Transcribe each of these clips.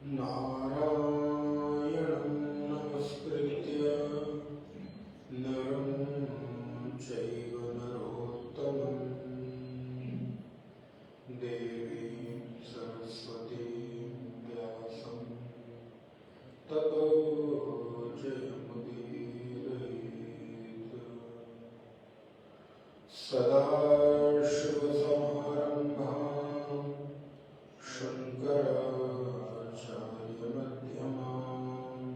नारायणं नमस्कृत्य नरं चैव नरोत्तमं देवीं सरस्वतीं व्यासं ततो जयमुदीरयेत्। सदाशिवसमारम्भां शङ्कराचार्यमध्यमाम्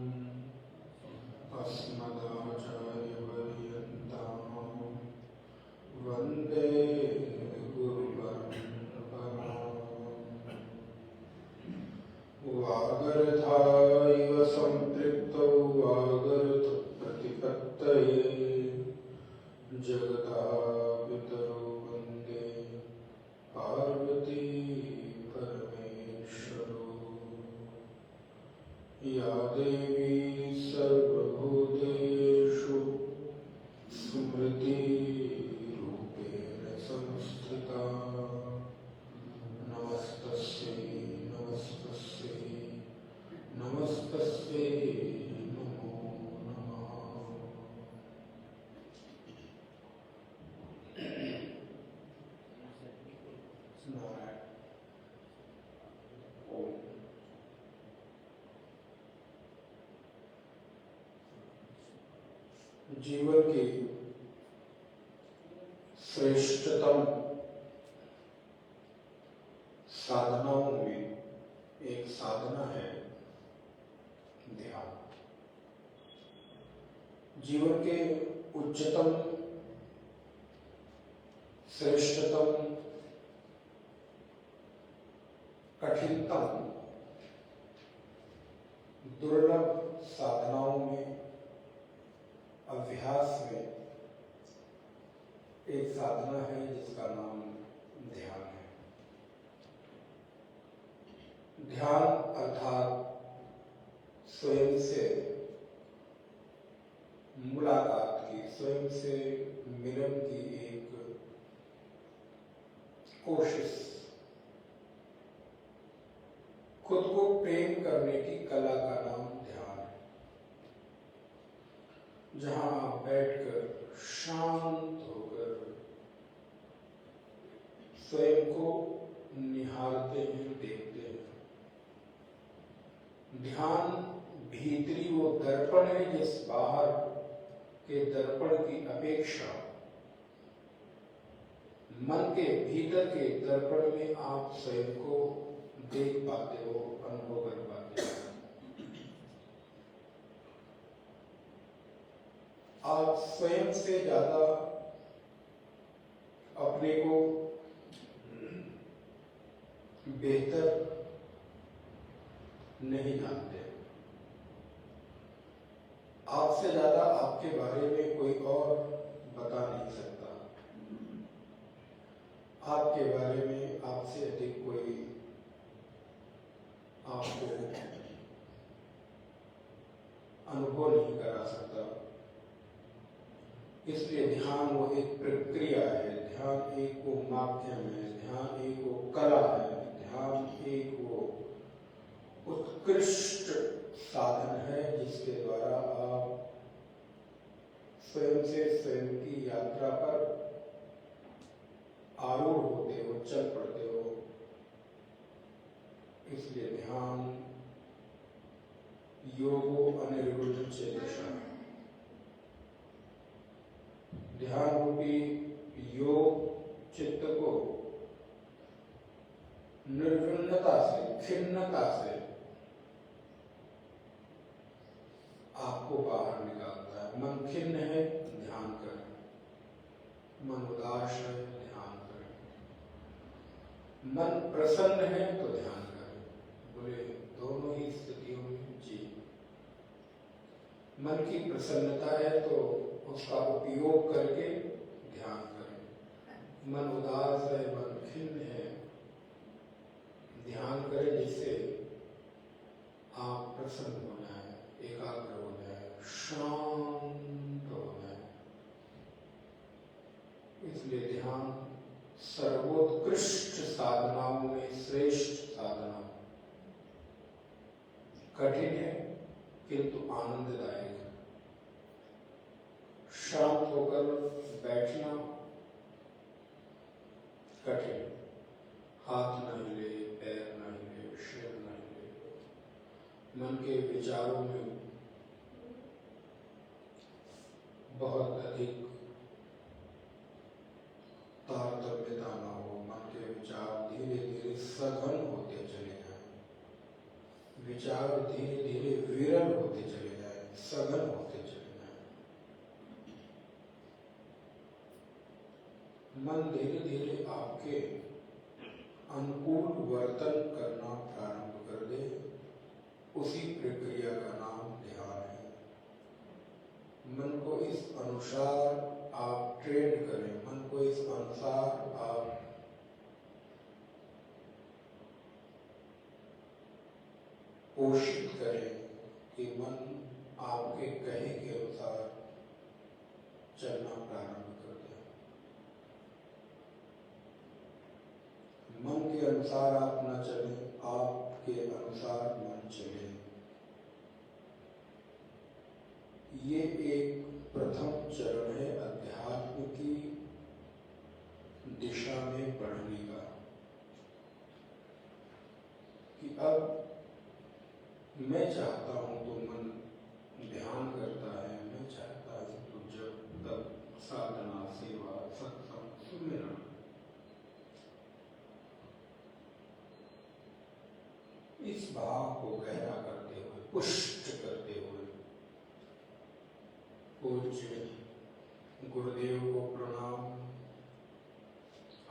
अस्मदाचार्यपर्यन्तां वन्दे गुरुपरम्पराम्। वागर्धाविव सम्पृक्तौ वागर्धप्रतिपत्तये जगदापितरौ वन्दे पार्वती परमेश्वरौ। या देवी सर्वभूतेषु स्मृतिरूपेण संस्थिता नमस्तस्यै नमस्तस्यै नमस्तस्यै नमो नमः। नारायण। ओम। जीवन की श्रेष्ठतम साधनाओं में एक साधना है ध्यान। जीवन के उच्चतम श्रेष्ठतम कठिनतम दुर्लभ साधनाओं में अभ्यास में एक साधना है जिसका नाम ध्यान है। ध्यान अर्थात स्वयं से मुलाकात की, स्वयं से मिलन की एक कोशिश, खुद को प्रेम करने की कला का नाम ध्यान है। जहां आप बैठकर शांत होकर स्वयं को निहारते हैं, देखते हैं। ध्यान भीतरी वो दर्पण है जिस बाहर के दर्पण की अपेक्षा मन के भीतर के दर्पण में आप स्वयं को देख पाते हो, अनुभव कर पाते हो। आप स्वयं से ज्यादा अपने को बेहतर नहीं जानते। आपसे ज्यादा आपके बारे में कोई और बता नहीं सकता। आपके बारे में आपसे अधिक कोई आपको अनुभव नहीं करा सकता। इसलिए ध्यान वो एक प्रक्रिया है, ध्यान एक वो माध्यम है, ध्यान एक वो कला है, ध्यान एक वो उत्कृष्ट साधन है जिसके द्वारा आप स्वयं से स्वयं की यात्रा पर आरूढ़ होते हो, चल पड़ते हो। इसलिए ध्यान योगो अनिर्वृत्त चेतसा, ध्यान रूपी योग चित्त को निर्विण्णता से, खिन्नता से आपको बाहर निकालता है। मन खिन्न है, ध्यान करें। मन उदास है, ध्यान करें। मन प्रसन्न है तो ध्यान करें। बोले दोनों ही स्थितियों में जी। मन की प्रसन्नता है तो उसका उपयोग करके ध्यान करें। मन उदास है, मन खिन्न है, ध्यान करें जिससे आप प्रसन्न हो जाए, एकाग्र हो जाए, शांत हो जाए। इसलिए ध्यान सर्वोत्कृष्ट साधनाओं में श्रेष्ठ साधना। कठिन है किंतु आनंददायक है। शांत होकर बैठना कठिन, हाथ न हिले, पैर न हिले, सिर न हिले, मन के विचारों में बहुत अधिक तारतम्यता न हो, मन के विचार धीरे धीरे सघन होते चले जाएं, विचार धीरे धीरे विरल होते चले जाएं, सघन होते चले जाएं, मन धीरे धीरे आपके अनुकूल वर्तन करना प्रारंभ कर दे। उसी प्रक्रिया का नाम ध्यान है। मन को इस अनुसार आप ट्रेन करें, मन को इस अनुसार आप पोषित करें कि मन आपके कहे के अनुसार चलना प्रारंभ कर दे। मन के अनुसार आप न चलें, आपके अनुसार मन चले। ये एक प्रथम चरण है अध्यात्म की दिशा में बढ़ने का, कि अब मैं चाहता हूं तो मन ध्यान करता है, मैं चाहता हूं तो जब तक साधना, सेवा, सत्संग, सुमिरन, इस भाव को गहरा करते हुए, पुष्ट करते हुए, पूज्य गुरुदेव को प्रणाम,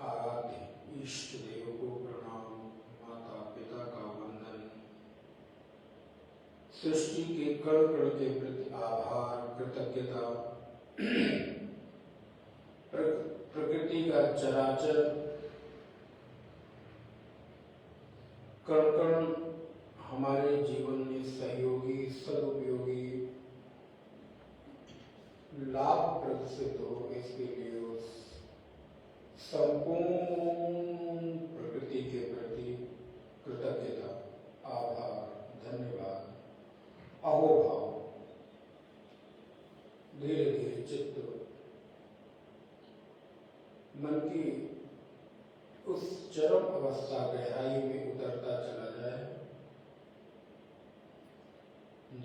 आराध्य इष्ट देव को प्रणाम, माता पिता का वंदन, सृष्टि के कण कण के प्रति आभार, कृतज्ञता, प्रकृति का चराचर कण कण हमारे जीवन में सहयोगी, सदुपयोगी, लाभप्रद सिद्ध हो, इसके लिए उस संपूर्ण प्रकृति के प्रति कृतज्ञता, आभार, धन्यवाद, अहोभाव, धीरे धीरे चित्त मन की उस चरम अवस्था गहराई में उतरता चला जाए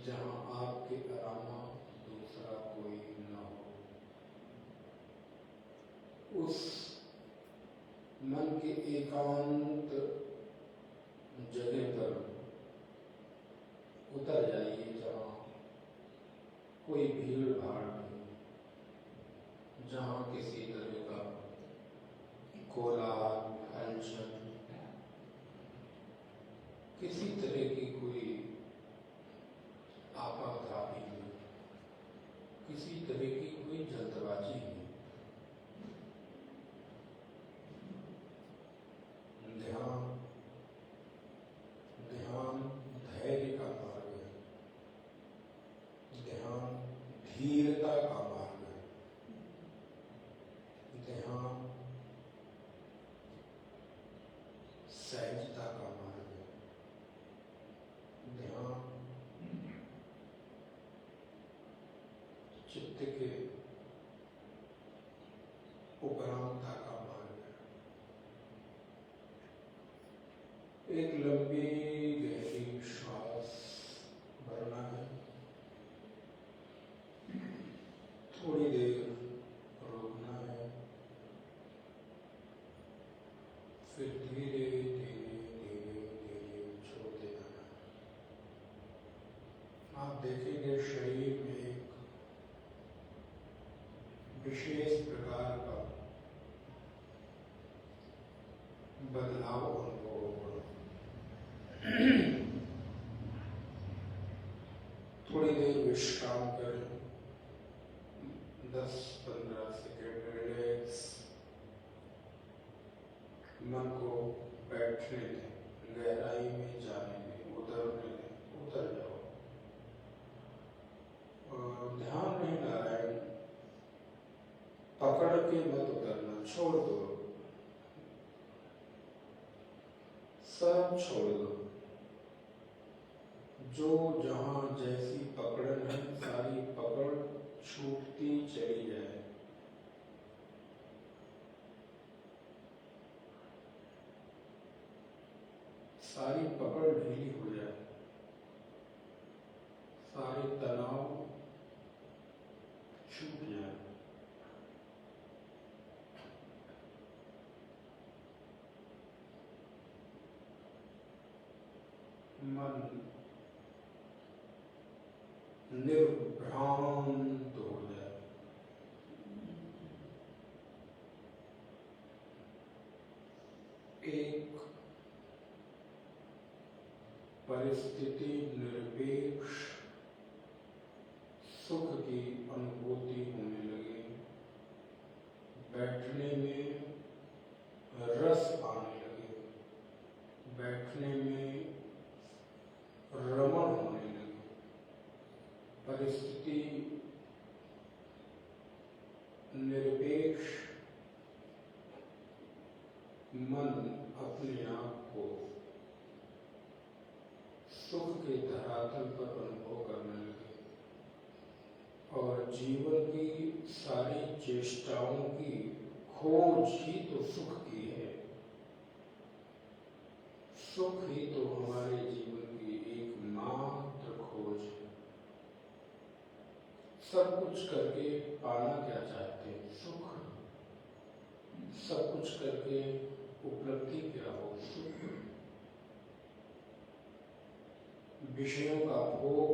जहां आपके अलावा दूसरा कोई न हो। उस मन के एकांत जगह पर उतर जाइए जहां कोई भीड़ भाड़ नहीं, जहां किसी तरह का कोलाहल, हलचल, किसी तरह की कोई आपाधापी नहीं, किसी तरह की कोई जल्दबाजी नहीं। ध्यान ध्यान धैर्य का मार्ग है, ध्यान धीरता का मार्ग है, ध्यान सहजता का मार्ग है, ध्यान चित्त के उपरांता का मार्ग है। एक लंबी गहरी श्वास भरना है, थोड़ी देर रोकना है, फिर धीरे धीरे धीरे धीरे छोड़ देना है। आप देखेंगे शरीर में एक विशेष प्रकार का बदलाव अनुभव होगा। थोड़ी देर विश्राम करें, 10-15 सेकेंड रिलैक्स, मन को बैठने दें, गहराई में जाने दें, उतरने दें, उतर जाओ। ध्यान में नारायण पकड़ के मत उतरना, छोड़ दो, सब छोड़ दो। जो जहां जैसी पकड़न है सारी पकड़ छूटती चली जाए। सारी पकड़ ढीली हो जाए, सारे तनाव छूट जाए। मन निर्भ्रांत हो जाए। एक परिस्थिति निरपेक्ष सुख की अनुभूति होने लगे। बैठने में रस आने लगे, बैठने में रमण होने लगे। परिस्थिति निरपेक्ष मन अपने आप को सुख के धरातल पर अनुभव करने लगे और जीवन की सारी चेष्टाओं की खोज ही तो सुख की है। सुख ही तो हमारे जीवन की एकमात्र खोज है। सब कुछ करके पाना क्या चाहते हैं? सुख। सब कुछ करके उपलब्धि क्या हो? सुख। विषयों का भोग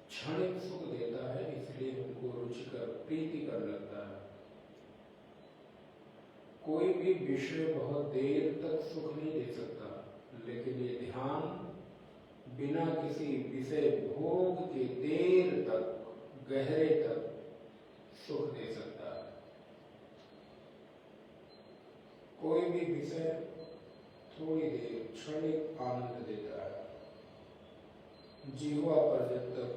क्षणिक सुख देता है, इसलिए उनको रुचिकर प्रीतिकर लगता है। कोई भी विषय बहुत देर तक सुख नहीं दे सकता, लेकिन ये ध्यान बिना किसी विषय भोग के देर तक, गहरे तक सुख दे सकता है। कोई भी विषय थोड़ी देर क्षणिक आनंद देता है। जीवा पर जब तक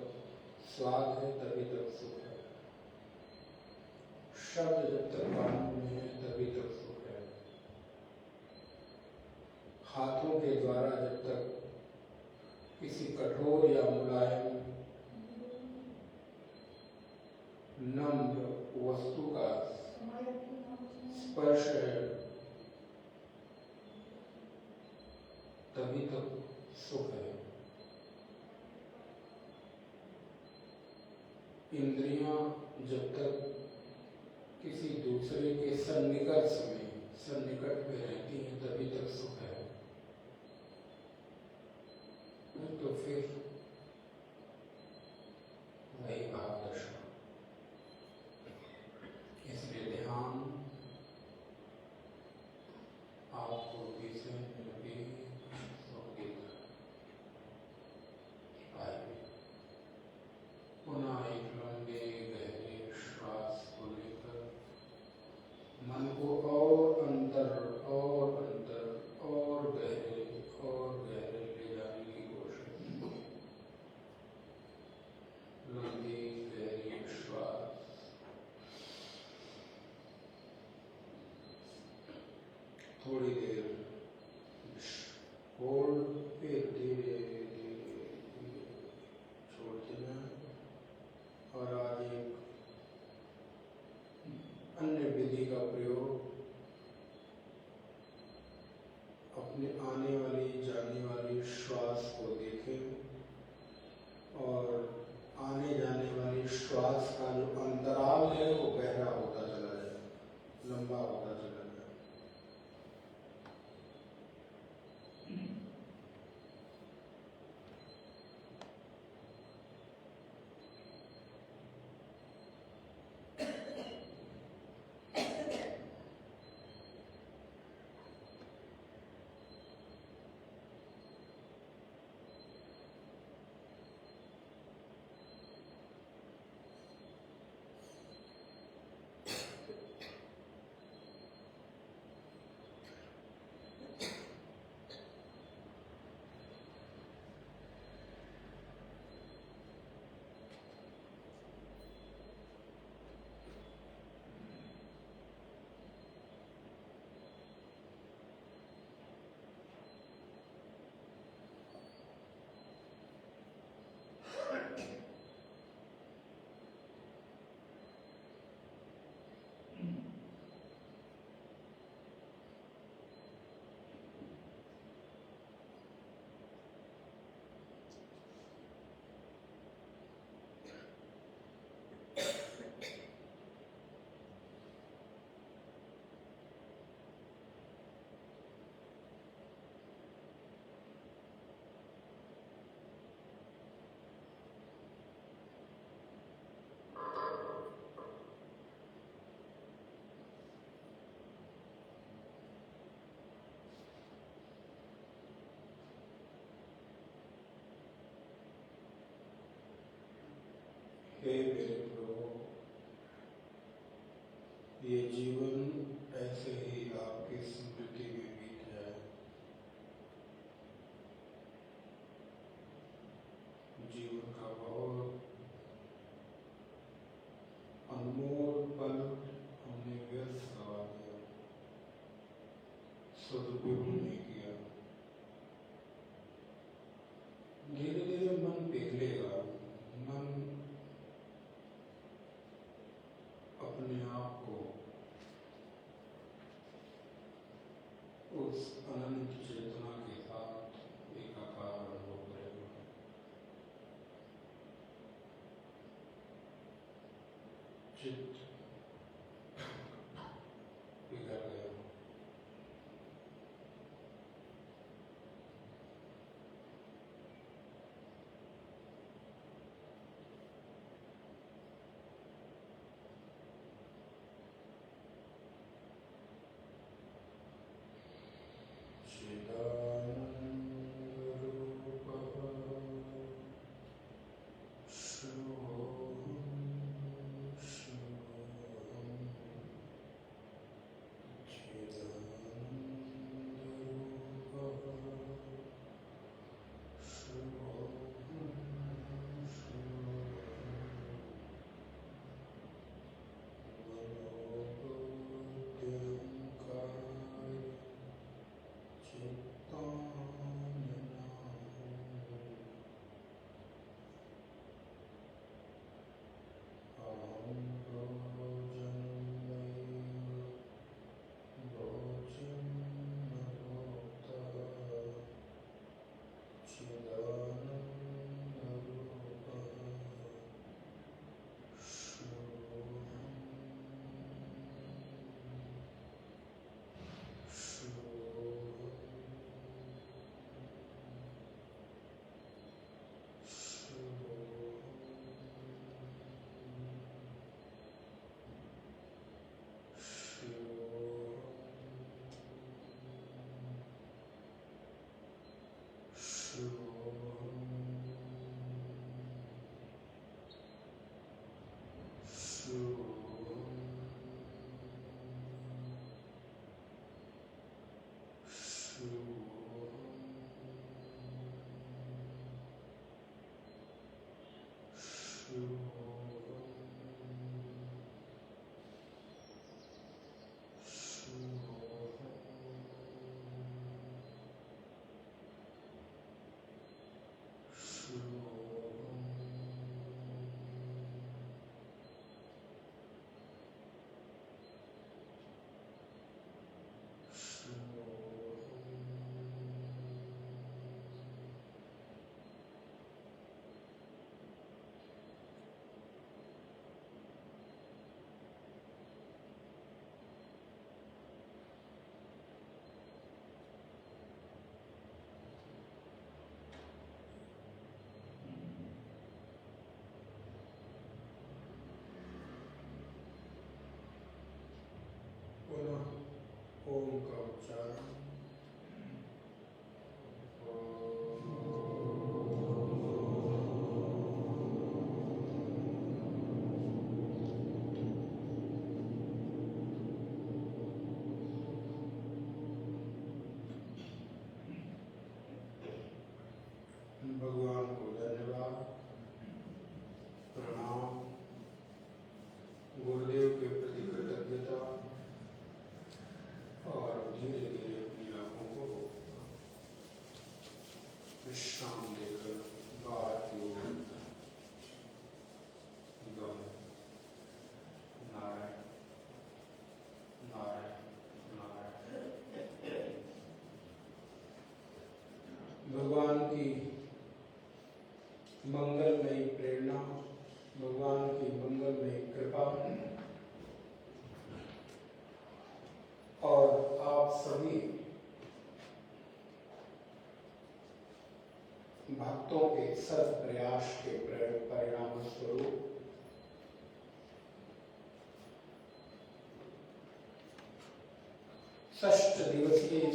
स्वाद है तभी तक सुख है। शब्द जब तक कानों में है तभी तक सुख है। हाथों के द्वारा जब तक किसी कठोर या मुलायम नम्र वस्तु का स्पर्श है तभी तक सुख है। इंद्रियां जब तक किसी दूसरे के सन्निकट में रहती हैं तभी तक सुख है। तो फिर वही भाव दशा। इसलिए ध्यान आपको विषय पुनः एक लंबे गहरे श्वास को लेकर मन को और अंतर और गहरे ले जाने की कोशिश। लंबी गहरी श्वास, थोड़ी देर होल्ड, फिर धीरे छोड़ देना। और आज एक अन्य विधि का प्रयोग अपने आने वाली जाने वाली श्वास को देखें और आने जाने वाली श्वास का जो अंतराल है वो गहरा होता चला जाए, लंबा होता चला जाए। जीवन ऐसे ही आपकी स्मृति में बीत जाए। जीवन का बहुत अनमोल पल हमने व्यर्थ गवा दिया, सदुपयोग नहीं किया। धीरे धीरे मन पिघलेगा, मन अपने आप को उस अनंत चेतना के साथ एकाकार अनुभव करेगा। चित्त पिघल गया। पुनः ओम का उच्चारण। भगवान को धन्यवाद, प्रणाम, गुरुदेव के प्रति कृतज्ञता और धीरे धीरे अपनी आंखों को विश्राम देकर बाहर की ओर गमन। नारायण नारायण नारायण। भगवान की मंगलमयी प्रेरणा, भगवान की मंगलमयी कृपा और आप सभी भक्तों के सत प्रयास के परिणाम स्वरूप षष्ठ दिवसीय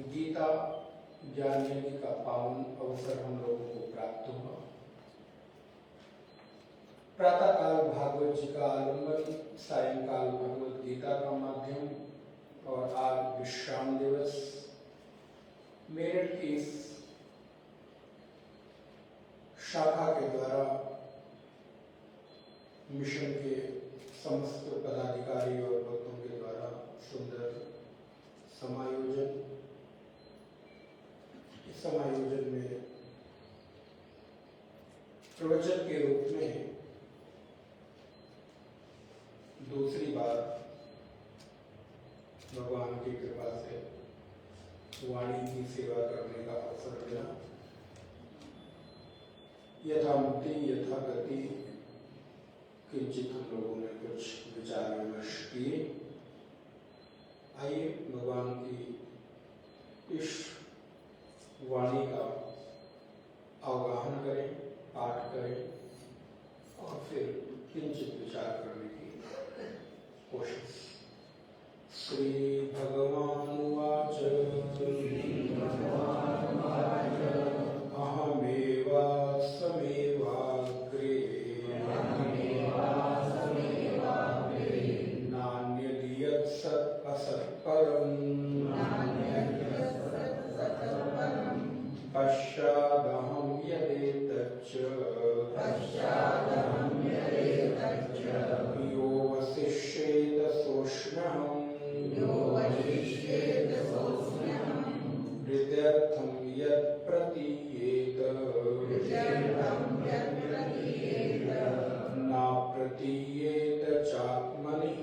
गीता जानने का पावन अवसर हम लोगों को प्राप्त हुआ। प्रातःकाल भागवत जी का आलम्बन, सायंकाल भगवत गीता का माध्यम और आज विश्राम दिवस। मेरठ की इस शाखा के द्वारा मिशन के समस्त पदाधिकारी और भक्तों के द्वारा सुंदर समायोजन। इस समायोजन में प्रवचन के रूप में दूसरी बार भगवान की कृपा से वाणी की सेवा करने का अवसर मिला। यथामति यथा गति किंचित हम लोगों ने कुछ विचार विमर्श किए। आइए भगवान की इस वाणी का अवगाहन करें, पाठ करें और फिर किंचित विचार करने की कोशिश। श्री भगवान उवाच नान्यदीयत् सत् असत्परम् पश्चादहं यदेतच्च यो वसिष्येत सोष्म्यहम् हृदयर्थं यत् प्रतीयेत न प्रतीयेत चात्मनिः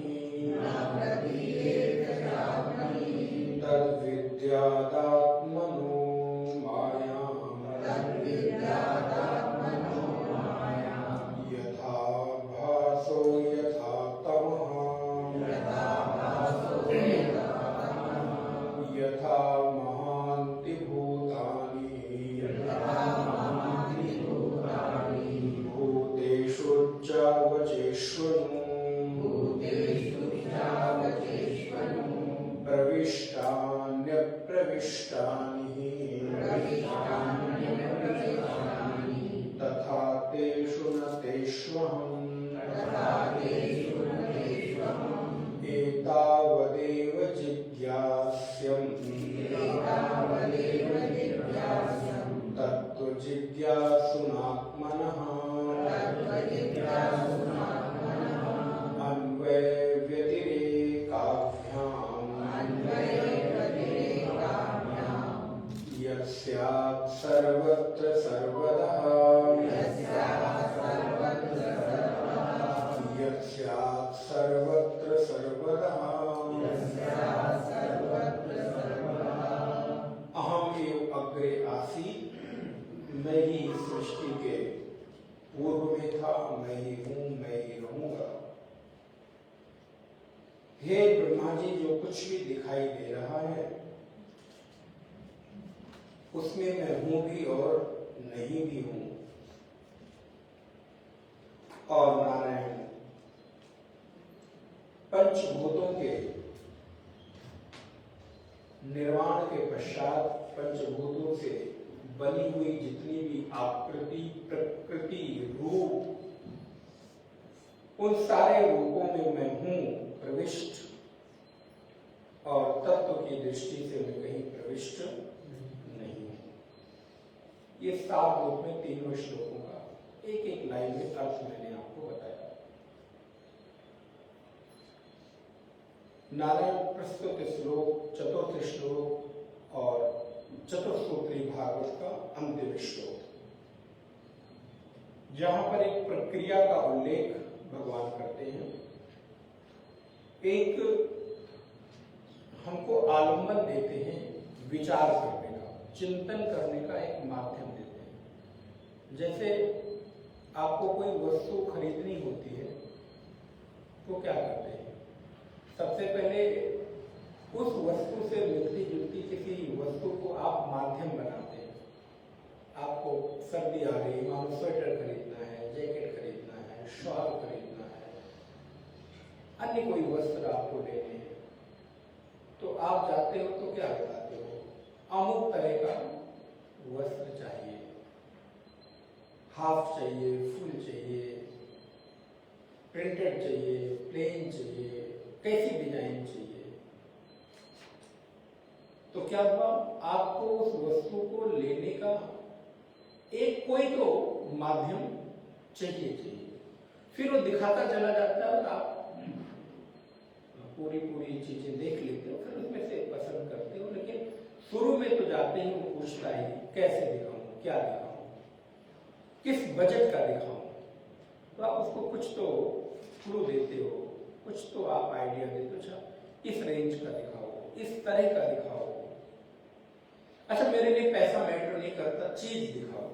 तद्विद्यादात्मनो मायाम् यथा भासो यथा तमः यथा महान्ति भूतानि भूतेषु चावचेष्वनु प्रविष्टान्यप्रविष्टानि तथा तेषु न तेष्वहम् एतावदेव जिज्ञास्यम् तत्त्वजिज्ञासुनात्मनः अन्वयव्यतिरेकाभ्याम् यस्यात् सर्वत्र सर्वदा यस्यात् सर्वत्र सर्वदा अहम एव अग्रे आसीत्। मैं ही सृष्टि के पूर्व में था, मैं ही हूँ, मैं ही रहूंगा। हे ब्रह्मा जी, जो कुछ भी दिखाई दे रहा है उसमें मैं हूं भी और नहीं भी हूं। और नारायण पंचभूतों के निर्माण के पश्चात पंचभूतों से बनी हुई जितनी भी आकृति, प्रकृति, रूप, उन सारे रूपों में मैं हूं प्रविष्ट और तत्व की दृष्टि से मैं कहीं प्रविष्ट नहीं हूं। ये 7 रूप में 3 श्लोकों का एक एक लाइन में अर्थ मैंने आपको बताया। नारायण प्रस्तुत श्लोक, चतुर्थ श्लोक और चतुर्सूत्री भागवत का अंतिम श्लोक, जहां पर एक प्रक्रिया का उल्लेख भगवान करते हैं। एक हमको आलम्बन देते हैं, विचार करने का, चिंतन करने का एक माध्यम देते हैं। जैसे आपको कोई वस्तु खरीदनी होती है तो क्या करते हैं? सबसे पहले उस वस्तु से मिलती जुलती किसी वस्तु को आप माध्यम बनाते हैं। आपको सर्दी आ रही, मानो स्वेटर खरीदना है, जैकेट खरीदना है, शॉल खरीदना है, अन्य कोई वस्त्र आपको लेने हैं, तो आप जाते हो तो क्या बताते हो? अमुक तरह का वस्त्र चाहिए, हाफ चाहिए, फुल चाहिए, प्रिंटेड चाहिए, प्लेन चाहिए, कैसी डिजाइन चाहिए। तो क्या हुआ, आपको उस वस्तु को लेने का एक कोई तो माध्यम चाहिए। फिर वो दिखाता चला जाता है और आप पूरी चीजें देख लेते हो, फिर उसमें से पसंद करते हो। लेकिन शुरू में तो जाते ही वो पूछता है कैसे दिखाऊं, क्या दिखाऊं, किस बजट का दिखाऊं। तो आप उसको कुछ तो क्लू देते हो, कुछ तो आप आइडिया देते हो, अच्छा इस रेंज का दिखाओ, इस तरह का दिखाओ। अच्छा मेरे लिए पैसा मैटर नहीं करता, चीज दिखाओ,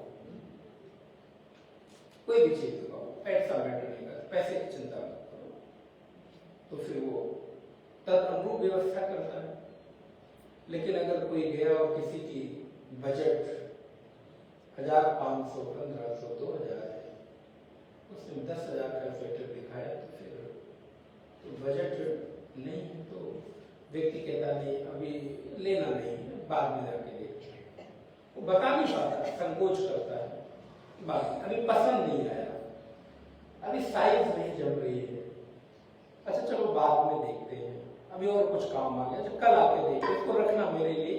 कोई भी चीज दिखाओ, पैसा मैटर नहीं करता, पैसे की चिंता मत करो। तो फिर वो तद अनुरूप व्यवस्था करता है। लेकिन अगर कोई गया और किसी की बजट 1500, 1500, 2000 है, उसने 10,000 का स्वेटर दिखाया, तो फिर तो बजट नहीं है, तो व्यक्ति कहता नहीं अभी लेना नहीं है, बाद में जाके देखते। वो बता नहीं पाता, संकोच करता है, बाद अभी पसंद नहीं आया, अभी साइज नहीं जम रही है, अच्छा चलो बाद में देखते हैं, अभी और कुछ काम आ गया, जब कल आके देखते, इसको रखना मेरे लिए।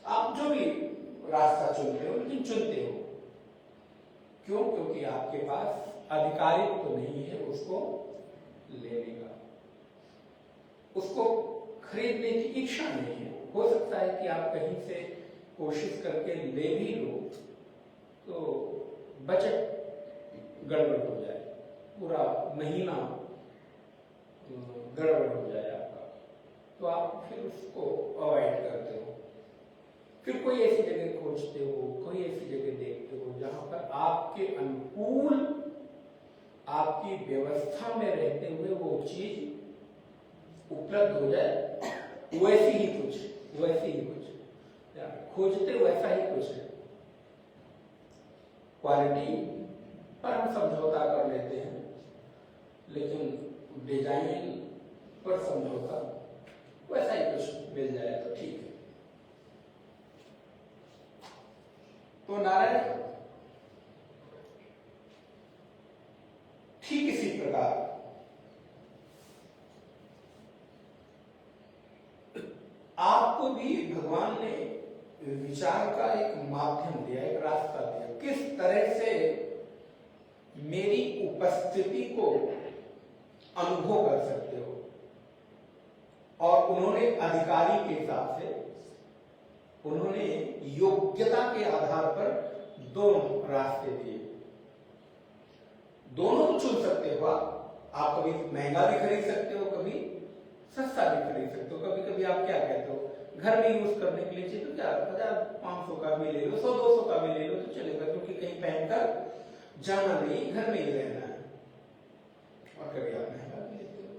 आप जो भी रास्ता चुनते हो, लेकिन चुनते हो क्यों? क्योंकि आपके पास आधिकारिक तो नहीं है उसको लेने का, उसको खरीदने की इच्छा नहीं है। हो सकता है कि आप कहीं से कोशिश करके ले भी लो तो बजट गड़बड़ हो जाए, पूरा महीना गड़बड़ हो जाए आपका, तो आप फिर उसको अवॉइड करते हो। फिर कोई ऐसी जगह खोजते हो, कोई ऐसी जगह देखते हो जहां पर आपके अनुकूल, आपकी व्यवस्था में रहते हुए वो चीज उपलब्ध हो जाए, वैसी ही कुछ खोजते, वैसा ही कुछ है। क्वालिटी पर हम समझौता कर लेते हैं, लेकिन डिजाइन पर समझौता वैसा ही कुछ मिल जाए तो ठीक है। तो नारायण ठीक इसी प्रकार आपको भी भगवान ने विचार का एक माध्यम दिया, एक रास्ता दिया, किस तरह से मेरी उपस्थिति को अनुभव कर सकते हो। और उन्होंने अधिकारी के हिसाब से, उन्होंने योग्यता के आधार पर दो रास्ते दिए। दोनों चुन सकते हो आप कभी महंगा भी खरीद सकते हो, कभी सस्ता भी खरीद सकते हो। कभी कभी आप क्या कहते हो, घर में यूज करने के लिए चाहिए तो क्या 1500 का भी ले लो, 100-200 का भी ले लो तो चलेगा, क्योंकि कहीं पहनकर जाना नहीं, घर में ही रहना है। और कभी आप महंगा भी लेते हो,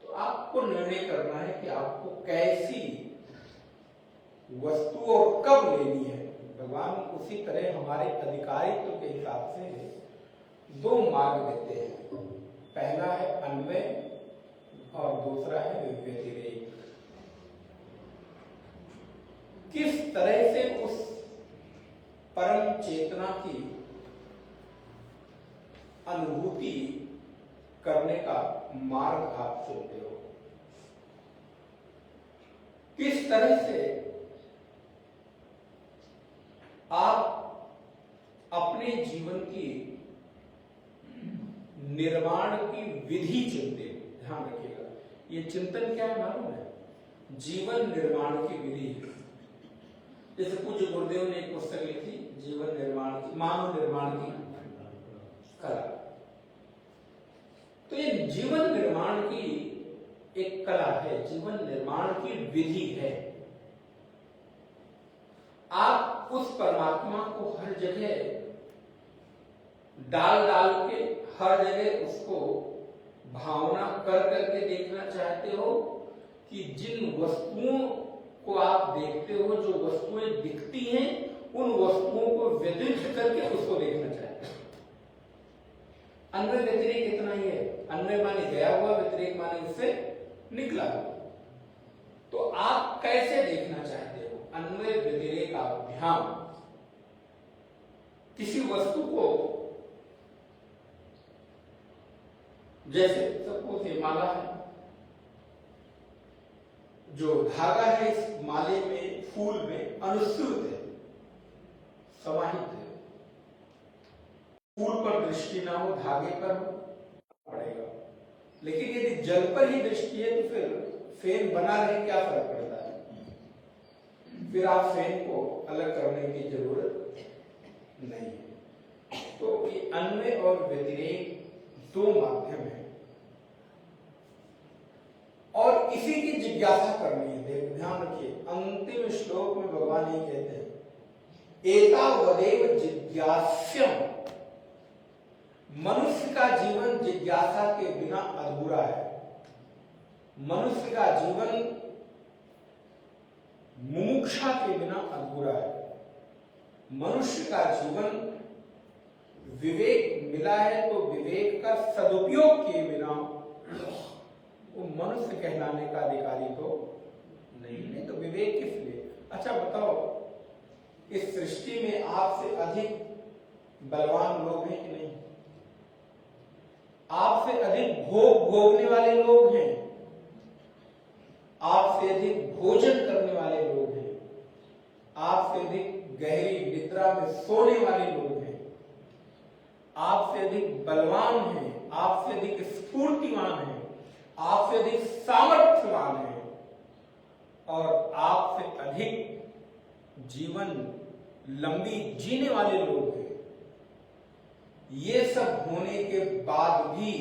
तो आपको निर्णय करना है कि आपको कैसी वस्तु और कब लेनी है। भगवान उसी तरह हमारे अधिकारित्व के हिसाब से दो मार्ग देते हैं, पहला है अन्वय और दूसरा है व्यतिरेक। किस तरह से उस परम चेतना की अनुभूति करने का मार्ग आप चुनते हो, किस तरह से आप अपने जीवन की निर्माण की विधि चुनते हो। ध्यान रखिएगा, ये चिंतन क्या है मालूम है? जीवन निर्माण की विधि। जैसे पूज्य गुरुदेव ने एक पुस्तक लिखी, जीवन निर्माण की, मानव निर्माण की कला। तो ये जीवन निर्माण की एक कला है, जीवन निर्माण की विधि है। आप उस परमात्मा को हर जगह डाल डाल के, हर जगह उसको भावना कर करके देखना चाहते हो, कि जिन वस्तुओं को आप देखते हो, जो वस्तुएं दिखती हैं, उन वस्तुओं को व्यतिरिक्त करके उसको देखना चाहते हो। अन्वय व्यतिरेक इतना ही है। अन्वय माने गया हुआ, व्यतिरेक माने उससे निकला हुआ। तो आप कैसे देखना चाहते हो? अन्वय व्यतिरेक अभ्याम। किसी वस्तु को जैसे सपोज ये माला है, जो धागा है इस माले में, फूल में अनुसूत है, समाहित है। फूल पर दृष्टि ना हो, धागे पर हो पड़ेगा। लेकिन यदि जल पर ही दृष्टि है तो फिर फेन बना रहे, क्या फर्क पड़ता है? फिर आप फेन को अलग करने की जरूरत नहीं है। तो ये अन्वय और व्यतिरेक दो माध्यम है, और इसी की जिज्ञासा करनी है। ध्यान रखिए, अंतिम श्लोक में भगवान ये कहते हैं, एतावदेव जिज्ञास्यम। मनुष्य का जीवन जिज्ञासा के बिना अधूरा है। मनुष्य का जीवन मुमुक्षा के बिना अधूरा है। मनुष्य का जीवन विवेक मिला है तो विवेक का सदुपयोग किए बिना वो मनुष्य कहलाने का अधिकारी तो नहीं तो विवेक किस लिए? अच्छा बताओ, इस सृष्टि में आपसे अधिक बलवान लोग हैं कि नहीं? आपसे अधिक भोग भोगने वाले लोग हैं, आपसे अधिक भोजन करने वाले लोग हैं, आपसे अधिक गहरी निद्रा में सोने वाले लोग हैं, आपसे अधिक बलवान हैं, आपसे अधिक स्फूर्तिमान हैं, आपसे अधिक सामर्थ्यवान हैं, और आपसे अधिक जीवन लंबी जीने वाले लोग हैं। ये सब होने के बाद भी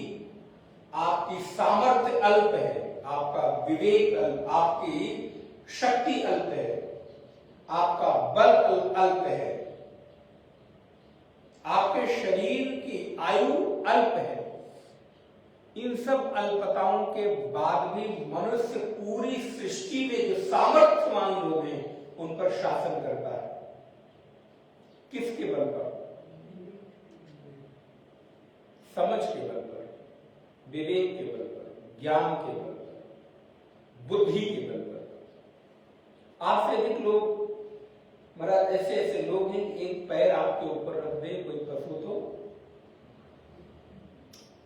आपकी सामर्थ्य अल्प है, आपका विवेक अल्प, आपकी शक्ति अल्प है, आपका बल अल्प है, आपके शरीर की आयु अल्प है। इन सब अल्पताओं के बाद भी मनुष्य पूरी सृष्टि में जो सामर्थ्यवान लोग हैं उन पर शासन करता है। किसके बल पर? समझ के बल पर, विवेक के बल पर, ज्ञान के बल पर, बुद्धि के बल पर। आपसे अधिक लोग, महाराज ऐसे ऐसे लोग हैं कि एक पैर आपके ऊपर रख दे कोई पशु तो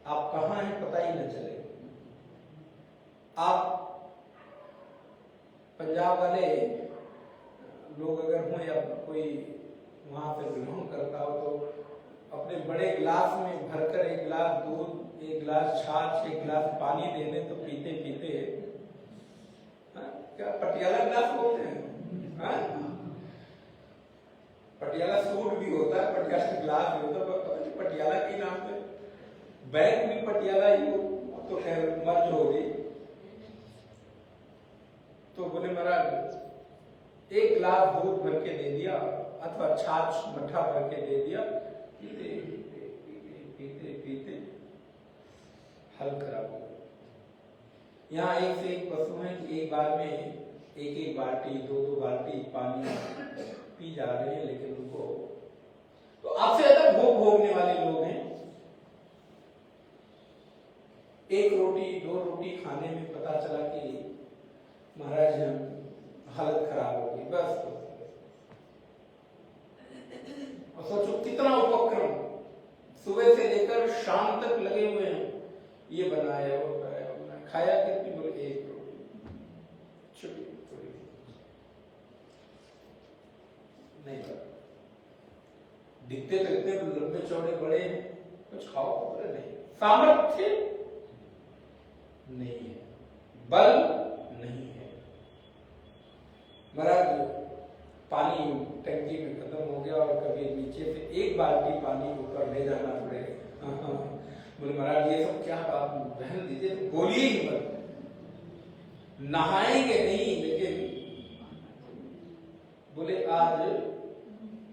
आप कहां हैं पता ही न चले। आप पंजाब वाले लोग अगर हों या कोई वहां से बिलोंग करता हो तो अपने बड़े गिलास में भरकर एक गिलास दूध, एक गिलास छाछ, एक गिलास पानी दे दें तो पीते पीते, क्या पटियाला गिलास बोलते हैं? पटियाला सूट भी होता है, पटियाला गिलास भी होता है, पता नहीं पटियाला के नाम पे बैंक भी पटियाला ही हो, तो खैर मर्ज हो गई। तो बोले महाराज एक गिलास दूध भर के दे दिया अथवा छाछ मट्ठा भर के दे दिया, पीते पीते पीते पीते पीते हल खराब हो गया। यहाँ एक से एक पशु है कि एक बार में एक एक बाल्टी, दो दो बाल्टी पानी पी जा रहे हैं, लेकिन उनको तो आपसे ज्यादा भोग भोगने वाले लोग हैं। एक रोटी दो रोटी खाने में पता चला कि महाराज हालत खराब हो गई, बस। और सोचो कितना उपक्रम सुबह से लेकर शाम तक लगे हुए हैं, ये बनाया वो बनाया वो बनाया, खाया कितनी? बोले एक रोटी, छुट्टी थोड़ी नहीं पता। दिखते तो इतने लंबे चौड़े बड़े हैं, कुछ खाओ बोले नहीं। सामर्थ्य नहीं है, बल नहीं है। महाराज पानी टंकी में खत्म हो गया और कभी नीचे से एक बाल्टी पानी ऊपर ले जाना पड़े। बोले महाराज ये सब क्या बात, बहन दीजिए, तो बोलिए ही मत, नहाएंगे नहीं, लेकिन बोले आज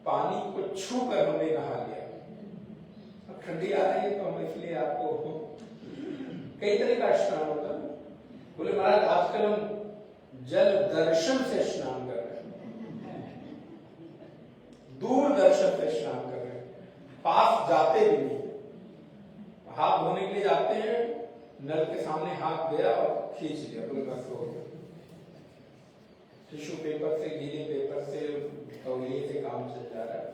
पानी को छू कर हमने नहा लिया। अब ठंडी आ रही है तो हम इसलिए आपको कई तरह का स्नान होता है। बोले महाराज आजकल हम जल दर्शन से स्नान कर रहे हैं, दूर दर्शन से स्नान कर रहे हैं, पास जाते भी नहीं। हाथ धोने के लिए जाते हैं, नल के सामने हाथ गया और खींच लिया, बोले बस हो गया। टिश्यू पेपर से, गीले पेपर से, तौलिए से काम चल जा रहा है।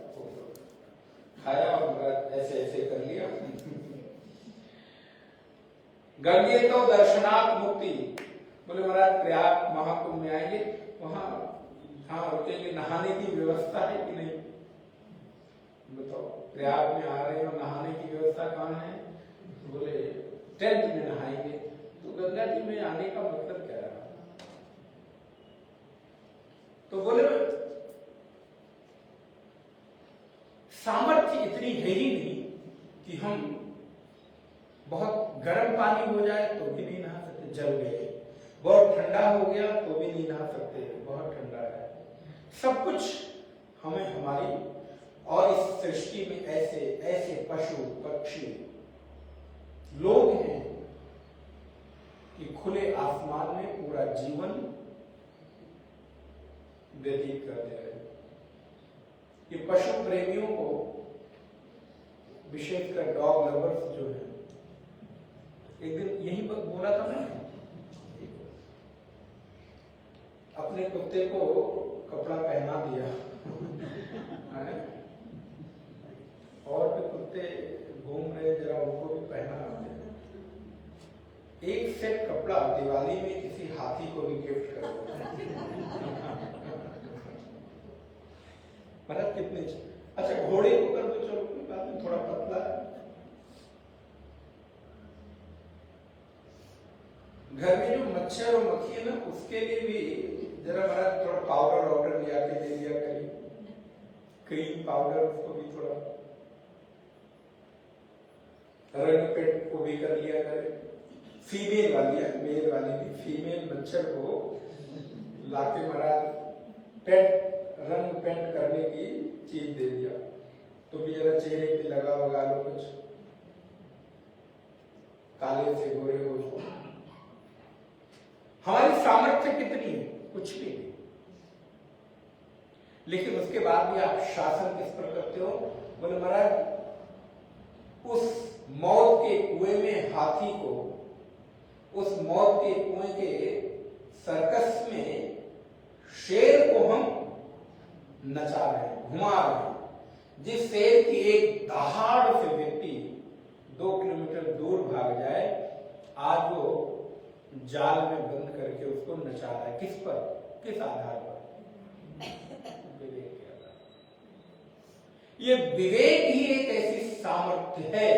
खाया और ऐसे ऐसे कर लिया। गंगे तो दर्शनात् मुक्ति। बोले महाराज प्रयाग महाकुंभ में आएंगे, वहां रुकेंगे, नहाने की व्यवस्था है कि नहीं? बताओ, प्रयाग में आ रहे हो, नहाने की व्यवस्था कहाँ है? बोले टेंट में नहाएंगे। तो गंगा जी में आने का मतलब क्या रहा? तो बोले सामर्थ्य इतनी है ही नहीं कि हम बहुत गर्म पानी हो जाए तो भी नहीं नहा सकते, जल गए, बहुत ठंडा हो गया तो भी नहीं नहा सकते, बहुत ठंडा है। सब कुछ हमें हमारी, और इस सृष्टि में ऐसे ऐसे पशु पक्षी लोग हैं कि खुले आसमान में पूरा जीवन व्यतीत करते रहे। ये पशु प्रेमियों को, विशेषकर डॉग लवर्स जो है, एक दिन यही बोला था मैंने, अपने कुत्ते को कपड़ा पहना दिया और भी कुत्ते घूम रहे, जरा उनको भी पहना। एक सेट कपड़ा दिवाली में किसी हाथी को भी गिफ्ट कर दो। मतलब कितने, अच्छा घोड़े को कर दो, चलो कोई बात नहीं, थोड़ा पतला है। घर में जो मच्छर और मक्खी है ना, उसके लिए भी जरा बड़ा थोड़ा पाउडर लिया के दे दिया करिए, क्रीम पाउडर, उसको भी थोड़ा रंग पेंट को भी कर लिया करे। फीमेल वाली है, मेल वाली भी, फीमेल मच्छर को लाके महाराज पेंट, रंग पेंट करने की चीज दे दिया, तो भी जरा चेहरे पे लगा लो, कुछ काले से गोरे हो जाओ। हमारी सामर्थ्य कितनी है? कुछ भी नहीं। लेकिन उसके बाद भी आप शासन किस पर करते हो? बोले महाराज उस मौत के कुएं में हाथी को, उस मौत के कुएं के सर्कस में शेर को हम नचा रहे हैं, घुमा रहे हैं। जिस शेर की एक दहाड़ से व्यक्ति 2 किलोमीटर दूर भाग जाए, आज वो जाल में बंद करके उसको नचा रहा है। किस पर, किस आधार पर? विवेक के आधार। ये विवेक ही एक ऐसी सामर्थ्य है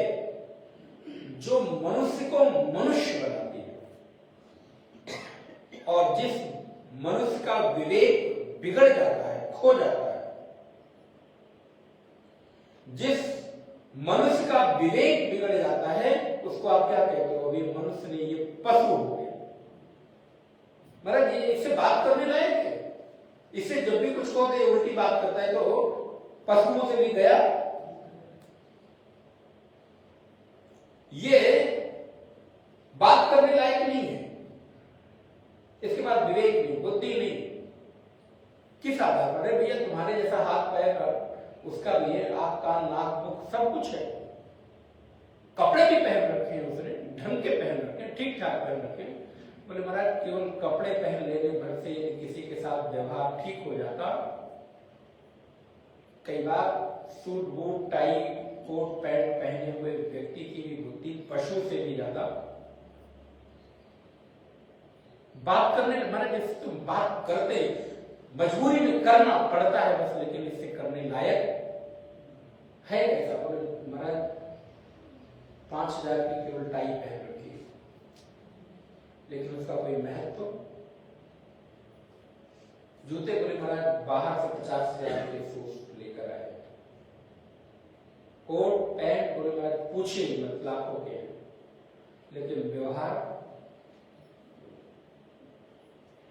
जो मनुष्य को मनुष्य बनाती है। और जिस मनुष्य का विवेक बिगड़ जाता है, खो जाता है, जिस मनुष्य का विवेक बिगड़ जाता है, उसको आप क्या कहते हो? अभी मनुष्य नहीं, ये पशु हो गया। महाराज ये इससे बात करने लायक है। इससे जब भी कुछ कहो तो ये उल्टी बात करता है, तो पशुओं से भी गया। ये बात करने लायक नहीं है, इसके बाद विवेक नहीं, बुद्धि नहीं। किस आधार पर? भैया तुम्हारे जैसा हाथ पैर कर उसका भी है, आंख कान नाक मुख सब कुछ है, कपड़े भी पहन रखे हैं उसने, ढंग के पहन रखे हैं, ठीक ठाक पहन रखे हैं। बोले महाराज केवल कपड़े पहन लेने भर से किसी के साथ व्यवहार ठीक हो जाता? कई बार suit boot tie coat pant पहने हुए व्यक्ति की भी बुद्धि पशु से भी ज्यादा बात करने, महाराज जैसे तुम बात करते, मजबूरी में करना पड़ता है बस, लेकिन इससे करने लायक है ऐसा? बोले महाराज 5000 की केवल टाई पहन रखी है, लेकिन उसका कोई महत्व? जूते बोले महाराज बाहर से 50,000 के शूज लेकर आए, कोट पैंट बोले महाराज पूछिए मत, लाखों के, लेकिन व्यवहार,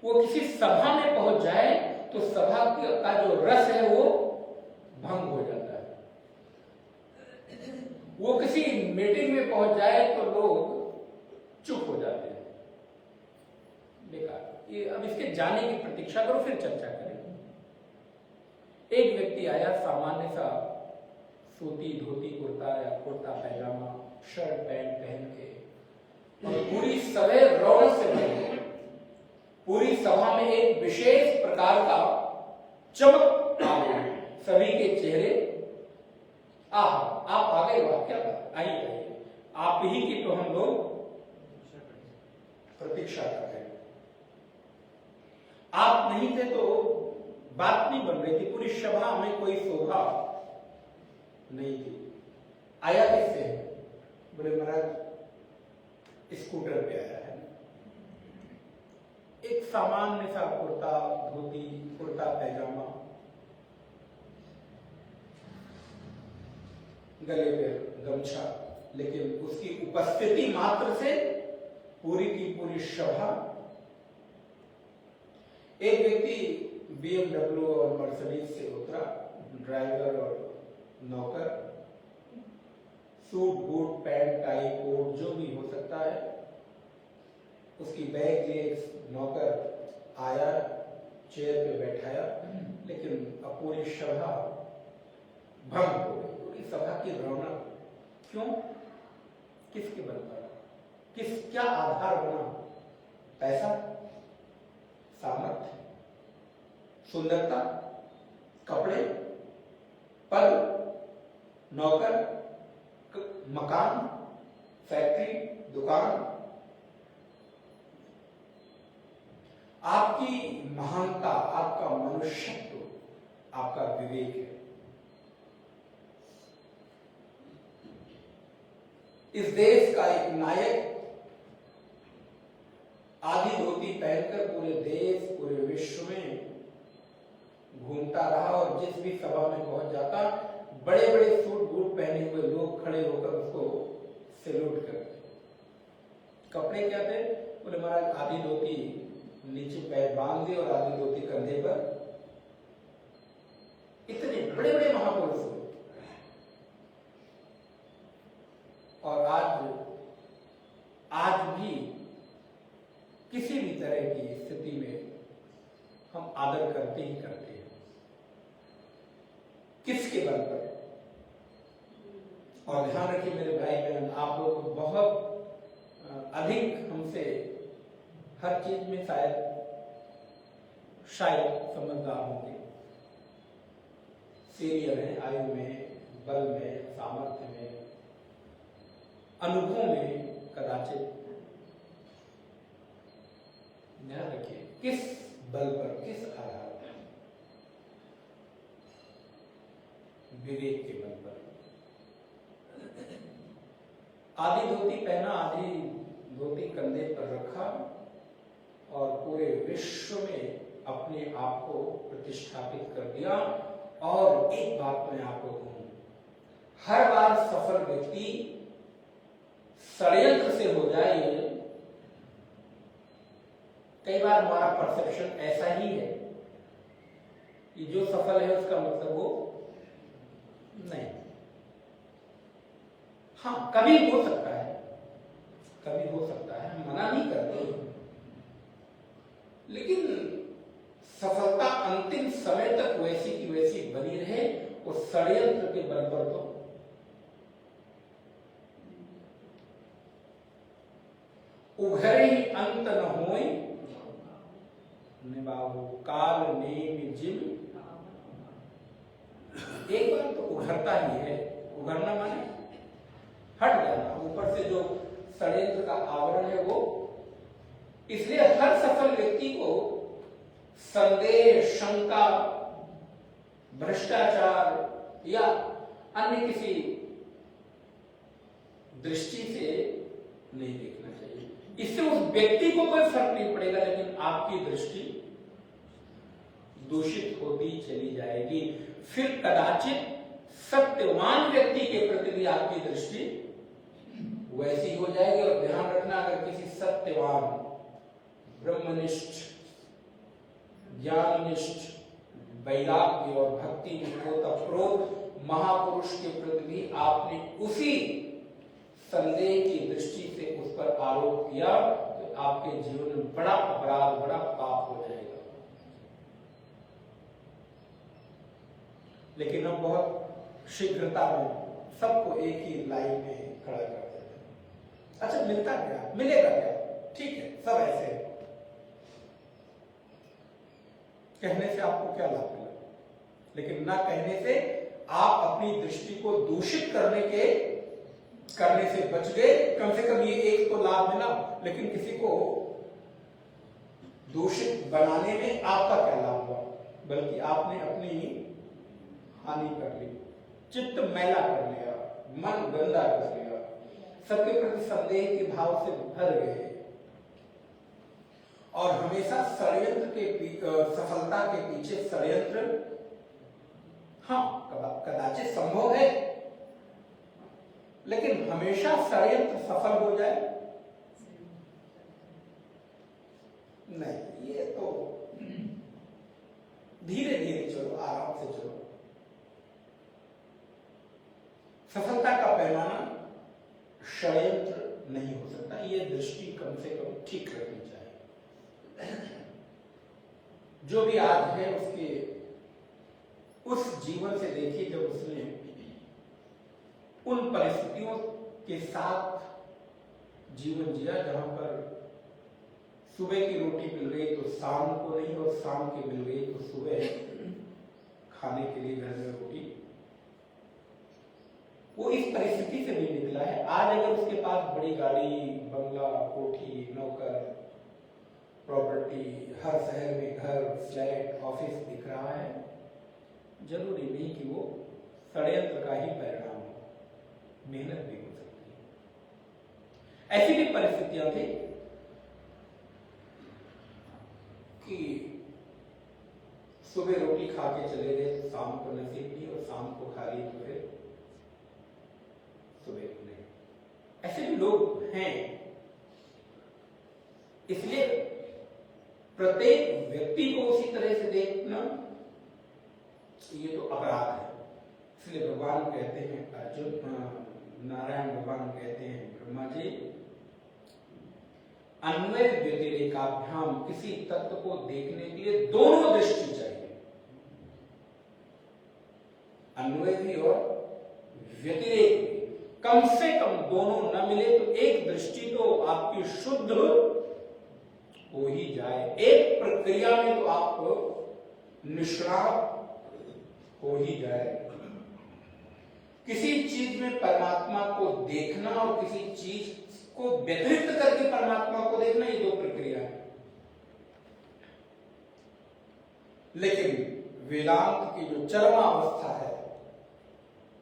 वो किसी सभा में पहुंच जाए तो सभा का जो रस है वो भंग हो जाता है। वो किसी मीटिंग में पहुंच जाए तो लोग चुप हो जाते हैं। बेकार। ये अब इसके जाने की प्रतीक्षा करो, फिर चर्चा करें। एक व्यक्ति आया सामान्य सा सूती धोती कुर्ता या कुर्ता पैजामा शर्ट पैंट पहन के, और पूरी सवेर रौनक से भरी, पूरी सभा में एक विशेष प्रकार का चमक आ गई, सभी के चेहरे, आप आ गए, वाह क्या बात, आइए आइए, आप ही की तो हम लोग प्रतीक्षा कर रहे हैं। आप नहीं थे तो बात नहीं बन रही थी, पूरी सभा में कोई शोभा नहीं थी। आया किससे? बोले महाराज स्कूटर पे आया है। एक सामान्य सा कुर्ता धोती, कुर्ता पैजामा, गले पे गमछा, लेकिन उसकी उपस्थिति मात्र से पूरी की पूरी सभा। एक व्यक्ति BMW और मर्सिडीज से उतरा, ड्राइवर और नौकर, suit boot pant tie coat जो भी हो सकता है, उसकी बैग लिए नौकर आया, चेयर पे बैठाया, लेकिन अब पूरी सभा भंग हो गई। पूरी सभा की रौनक क्यों? किसके बल पर? क्या आधार बना? पैसा, सामर्थ्य, सुंदरता, कपड़े, पद, नौकर, मकान, फैक्ट्री, दुकान। आपकी महानता, आपका मनुष्यत्व, आपका विवेक है। इस देश का एक नायक आधी धोती पहनकर पूरे देश, पूरे विश्व में घूमता रहा और जिस भी सभा में पहुंच जाता, बड़े बड़े सूट बूट पहने हुए लोग खड़े होकर उसको सैल्यूट करते। कपड़े क्या थे? बोले महाराज आधी धोती नीचे पैर बांध दिए और आधी धोती कंधे पर। इतने बड़े बड़े महापुरुष। और आज भी किसी भी तरह की स्थिति में हम आदर करते ही करते हैं। किसके बल पर? और ध्यान रखिए मेरे भाई बहन, आप लोग बहुत अधिक हमसे हर चीज में शायद समझदार होंगे, सीनियर हैं, आयु में, बल में, सामर्थ्य में, अनुभव में कदाचित। ध्यान रखिए किस बल पर, किस आधार पर? विवेक के बल पर। आधी धोती पहना, आधी धोती कंधे पर रखा और पूरे विश्व में अपने आप को प्रतिष्ठापित कर दिया। और एक बात मैं आपको कहूं, हर बार सफल व्यक्ति षड्यंत्र से हो जाए। कई बार हमारा परसेप्शन ऐसा ही है कि जो सफल है उसका मतलब वो नहीं। हाँ, कभी हो सकता है, कभी हो सकता है, मना नहीं करते, लेकिन सफलता अंतिम समय तक वैसी की वैसी बनी रहे, उस षड्यंत्र के बल पर तो उघरे ही अंत न होए निभाओ काल नेम जिम। एक बार तो उघरता ही है। उघरना माने हट जाना, ऊपर से जो षड्यंत्र का आवरण है वो। इसलिए हर सफल व्यक्ति को संदेह, शंका, भ्रष्टाचार या अन्य किसी दृष्टि से नहीं देखना चाहिए। इससे उस व्यक्ति को कोई फर्क नहीं पड़ेगा, लेकिन आपकी दृष्टि दूषित होती चली जाएगी। फिर कदाचित सत्यवान व्यक्ति के प्रति भी आपकी दृष्टि वैसी हो जाएगी। और ध्यान रखना, अगर किसी सत्यवान, ब्रह्मनिष्ठ, ज्ञाननिष्ठ, वैराग्य और भक्ति में ओतप्रोत महापुरुष के प्रति भी आपने उसी संदेह की दृष्टि से उस पर आरोप किया, तो आपके जीवन में बड़ा अपराध, बड़ा पाप हो जाएगा। लेकिन हम बहुत शीघ्रता में सबको एक ही लाइन में खड़ा कर देते हैं। अच्छा, मिलता क्या, मिलेगा क्या, ठीक है, सब ऐसे है। कहने से आपको क्या लाभ मिला, लेकिन ना कहने से आप अपनी दृष्टि को दूषित करने से बच गए। कम से कम ये एक तो लाभ मिला, लेकिन किसी को दूषित बनाने में आपका क्या लाभ हुआ, बल्कि आपने अपनी ही हानि कर ली, चित्त मैला कर लिया, मन गंदा कर लिया, सबके प्रति संदेह के भाव से भर गए और हमेशा षड्यंत्र के सफलता के पीछे षड्यंत्र, हाँ कदाचित संभव है, लेकिन हमेशा षड्यंत्र सफल हो जाए नहीं, ये तो धीरे धीरे चलो, आराम से चलो। सफलता का पैमाना षड्यंत्र नहीं हो सकता, ये दृष्टि कम से कम ठीक रखनी चाहिए। जो भी आज है उसके उस जीवन से देखिए जब उसने उन परिस्थितियों के साथ जीवन जिया जहां पर सुबह की रोटी मिल गई तो शाम को नहीं, और शाम की मिल गई तो सुबह खाने के लिए घर में रोटी, वो इस परिस्थिति से भी निकला है। आज अगर उसके पास बड़ी गाड़ी, बंगला, कोठी, नौकर, प्रॉपर्टी, हर शहर में घर, फ्लैट, ऑफिस दिख रहा है, जरूरी नहीं कि वो षड्यंत्र का ही परिणाम हो, मेहनत भी हो सकती है। ऐसी भी परिस्थितियां थी कि सुबह रोटी खा के चले गए, शाम को नसीब नहीं, और शाम को खा ली तो फिर सुबह को नहीं। ऐसे भी लोग हैं। इसलिए प्रत्येक व्यक्ति को उसी तरह से देखना ये तो अपराध है। इसलिए भगवान कहते हैं, अर्जुन नारायण भगवान कहते हैं, ब्रह्मा जी, अन्वय व्यतिरेकाभ्याम, किसी तत्व को देखने के लिए दोनों दृष्टि चाहिए, अन्वय भी और व्यतिरेक भी, कम से कम दोनों न मिले तो एक दृष्टि तो आपकी शुद्ध हो ही जाए, एक प्रक्रिया में तो आप निष्णात हो ही जाए। किसी चीज में परमात्मा को देखना और किसी चीज को व्यतिरिक्त करके परमात्मा को देखना, ये दो प्रक्रिया है। लेकिन वेदांत की जो चरमावस्था है,